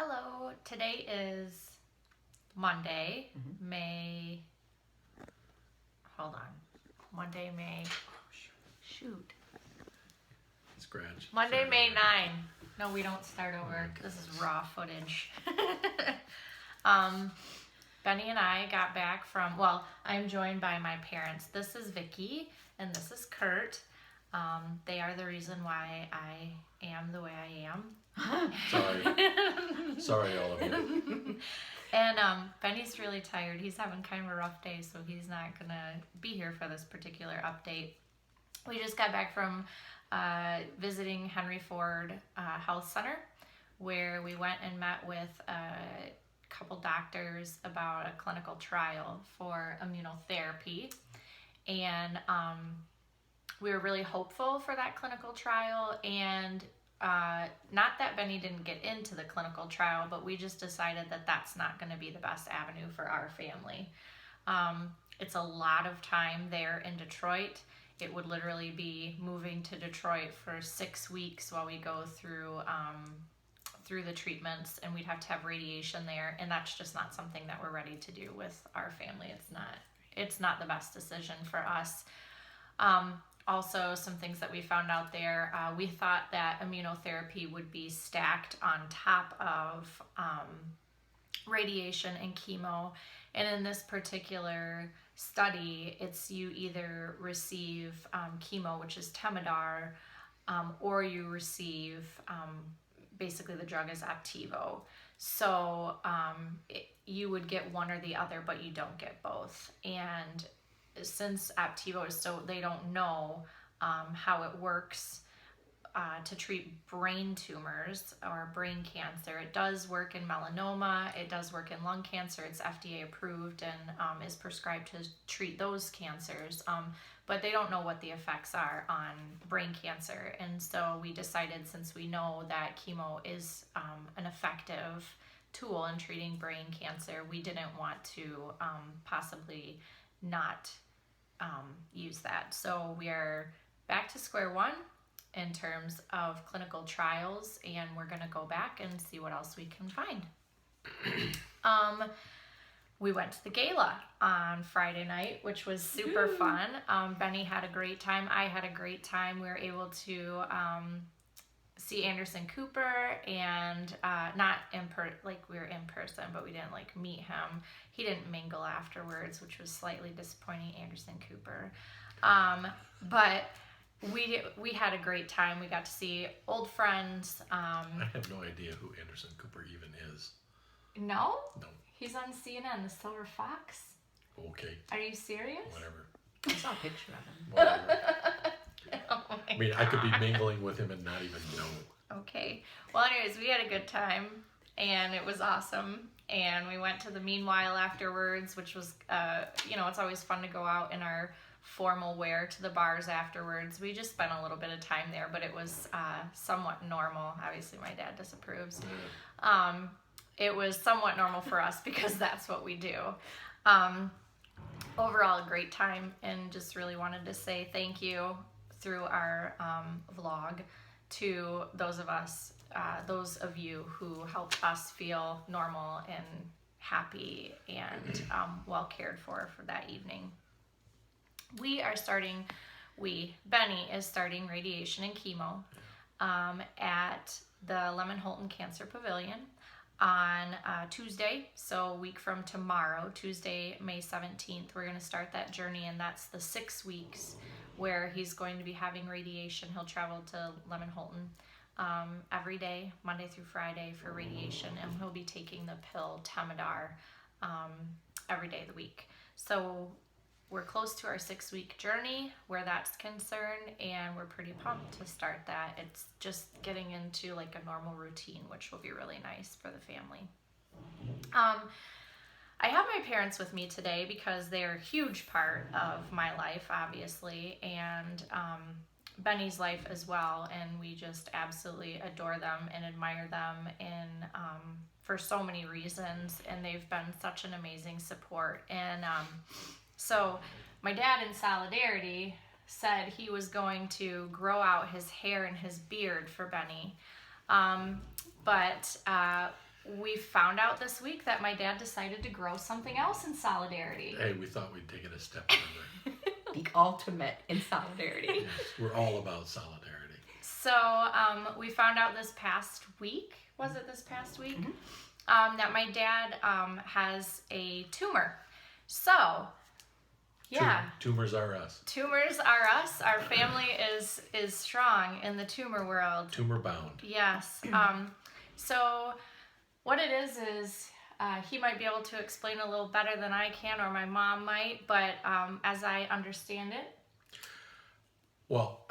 Hello, today is Monday, May, hold on, Monday, May, shoot. Scratch. Monday, Start May over. 9. No, we don't start over. my This is goodness. raw footage. Benny and I got back from, I'm joined by my parents. This is Vicky and this is Kurt. They are the reason why I am the way I am. Sorry, all of you. And Benny's really tired. He's having kind of a rough day, so he's not going to be here for this particular update. We just got back from visiting Henry Ford Health Center, where we went and met with a couple doctors about a clinical trial for immunotherapy. And we were really hopeful for that clinical trial, and not that Benny didn't get into the clinical trial, but we just decided that that's not going to be the best avenue for our family. It's a lot of time there in Detroit. It would literally be moving to Detroit for 6 weeks while we go through the treatments, and we'd have to have radiation there, and that's just not something that we're ready to do with our family. It's not the best decision for us. Also, some things that we found out there, we thought that immunotherapy would be stacked on top of radiation and chemo. And in this particular study, it's you either receive chemo, which is Temodar, or you receive, basically the drug is Optivo. So you would get one or the other, but you don't get both. And since Optivo is they don't know how it works to treat brain tumors or brain cancer. It does work in melanoma, it does work in lung cancer, it's FDA approved and is prescribed to treat those cancers, but they don't know what the effects are on brain cancer. And so we decided, since we know that chemo is an effective tool in treating brain cancer, we didn't want to possibly not use that. So we are back to square one in terms of clinical trials, and we're going to go back and see what else we can find. We went to the gala on Friday night, which was super fun. Benny had a great time. I had a great time. We were able to see Anderson Cooper, and not we were in person, but we didn't meet him. He didn't mingle afterwards, which was slightly disappointing, Anderson Cooper. But we had a great time. We got to see old friends. I have no idea who Anderson Cooper even is. No? No. He's on CNN, the Silver Fox. Okay. Are you serious? Whatever. I saw a picture of him. Whatever. Oh my I mean, I could be mingling with him and not even know. Okay. Well, anyways, we had a good time, and it was awesome. And we went to the Meanwhile afterwards, which was, it's always fun to go out in our formal wear to the bars afterwards. We just spent a little bit of time there, but it was somewhat normal. Obviously, my dad disapproves. It was somewhat normal for us because that's what we do. Overall, a great time, and just really wanted to say thank you through our vlog to those of you who helped us feel normal and happy and well cared for that evening. Benny is starting radiation and chemo at the Lemon Holton Cancer Pavilion on Tuesday, so a week from tomorrow, Tuesday, May 17th. We're going to start that journey, and that's the 6 weeks where he's going to be having radiation. He'll travel to Lemon Holton every day, Monday through Friday, for radiation, and he'll be taking the pill Temodar every day of the week. So we're close to our 6-week journey where that's concerned, and we're pretty pumped to start that. It's just getting into a normal routine, which will be really nice for the family. I have my parents with me today because they're a huge part of my life, obviously, and Benny's life as well, and we just absolutely adore them and admire them for so many reasons, and they've been such an amazing support. And so my dad, in solidarity, said he was going to grow out his hair and his beard for Benny. But we found out this week that my dad decided to grow something else in solidarity. Hey, we thought we'd take it a step further. The ultimate in solidarity. Yes, we're all about solidarity. So we found out this past week, was it this past week, that my dad has a tumor. So, yeah. Tumors are us. Tumors are us. Our family is strong in the tumor world. Tumor bound. Yes. So what it is he might be able to explain a little better than I can, or my mom might, but as I understand it. Well,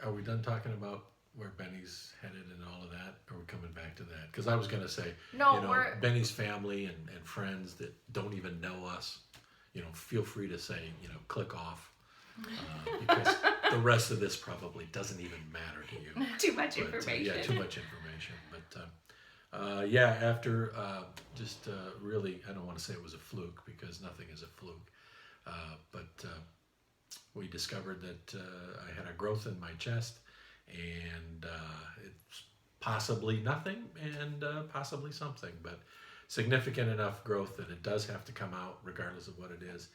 are we done talking about where Benny's headed and all of that? Are we coming back to that? Because I was going to say, Benny's family and friends that don't even know us, feel free to say, click off. Because the rest of this probably doesn't even matter to you. Too much information. Yeah, too much information. But after really, I don't want to say it was a fluke because nothing is a fluke. But we discovered that I had a growth in my chest, and it's possibly nothing and possibly something, but significant enough growth that it does have to come out regardless of what it is.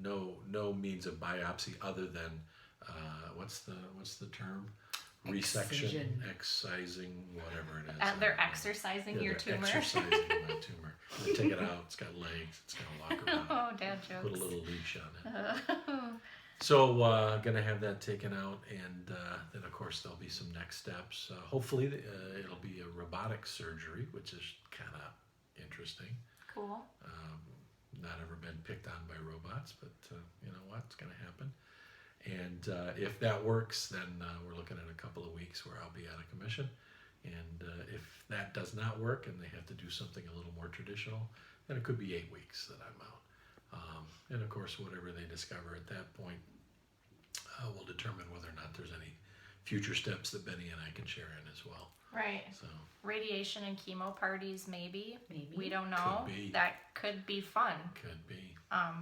No means of biopsy other than what's the term? Resection, excising, whatever it is. They're exercising your tumor. Exercising my tumor. They take it out. It's got legs. It's gonna walk around. Oh, dad jokes. Put a little leash on it. So gonna have that taken out, and then of course there'll be some next steps. Hopefully it'll be a robotic surgery, which is kind of interesting. Cool. Not ever been picked on by robots, but you know what? It's gonna happen. And if that works, then we're looking at a couple of weeks where I'll be out of commission. And if that does not work and they have to do something a little more traditional, then it could be 8 weeks that I'm out. And of course, whatever they discover at that point will determine whether or not there's any future steps that Benny and I can share in as well. Right. So radiation and chemo parties, maybe. Maybe. We don't know. Could be. That could be fun. Could be.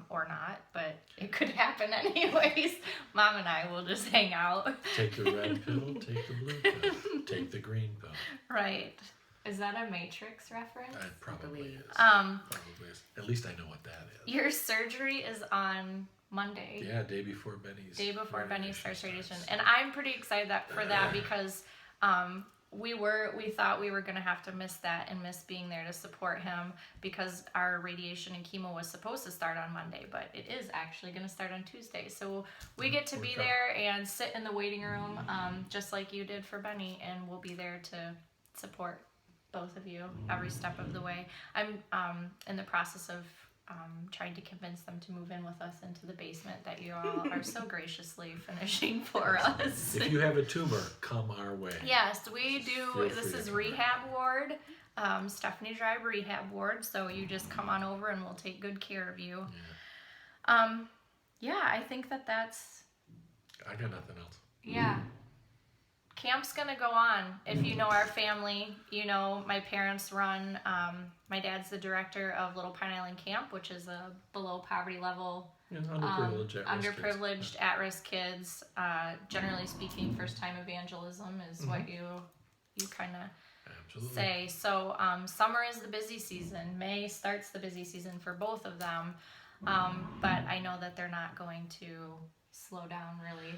Or not, but it could happen anyways. Mom and I will just hang out. Take the red pill, take the blue pill, take the green pill. Right. Is that a Matrix reference? It probably is. Um, Probably is. At least I know what that is. Your surgery is on Monday. Yeah, day before Benny's. Day before Benny starts radiation. And I'm pretty excited for that because we thought we were going to have to miss that and miss being there to support him because our radiation and chemo was supposed to start on Monday, but it is actually going to start on Tuesday. So we get to be there and sit in the waiting room just like you did for Benny, and we'll be there to support both of you every step of the way. I'm in the process of trying to convince them to move in with us into the basement that you all are so graciously finishing for us. If you have a tumor, come our way. Yes, we do. Feel This free is to rehab ward, Stephanie Drive rehab ward. So you just come on over and we'll take good care of you. Yeah. I think that's. I got nothing else. Yeah. Camp's gonna go on. If you know our family, you know my parents run. My dad's the director of Little Pine Island Camp, which is a below poverty level, Yeah, underprivileged, at-risk kids. Generally speaking, first-time evangelism is what you kind of say. So summer is the busy season. May starts the busy season for both of them. But I know that they're not going to slow down really.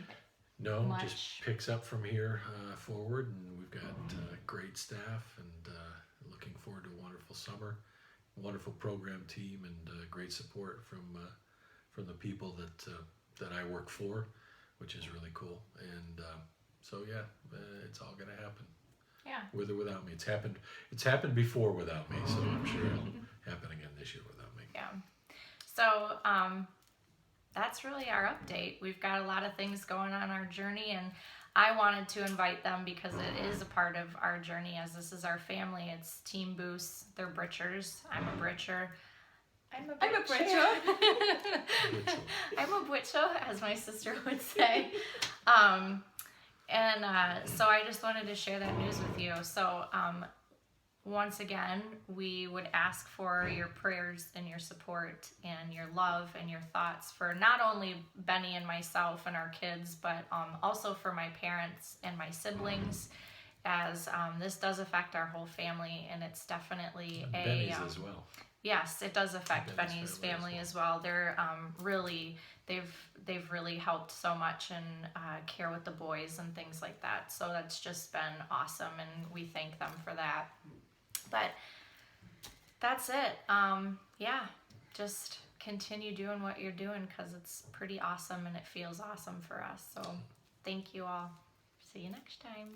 No, much. just picks up from here forward, and we've got great staff, and looking forward to a wonderful summer, wonderful program team, and great support from the people that I work for, which is really cool. And so it's all gonna happen. Yeah. With or without me, it's happened before without me, so I'm sure it'll happen again this year without me. Yeah. So that's really our update. We've got a lot of things going on our journey, and I wanted to invite them because it is a part of our journey, as this is our family. It's TeamBoes. They're Britchers. I'm a Britcher. I'm a Britcher. I'm a Britcher, as my sister would say. So I just wanted to share that news with you. So once again, we would ask for your prayers and your support and your love and your thoughts for not only Benny and myself and our kids, but also for my parents and my siblings as this does affect our whole family, and it's definitely And Benny's as well. yes, it does affect Benny's Benny's family family as as well. They're really they've really helped so much and care with the boys and things like that. So that's just been awesome, and we thank them for that. But that's it. Yeah, just continue doing what you're doing because it's pretty awesome and it feels awesome for us. So thank you all. See you next time.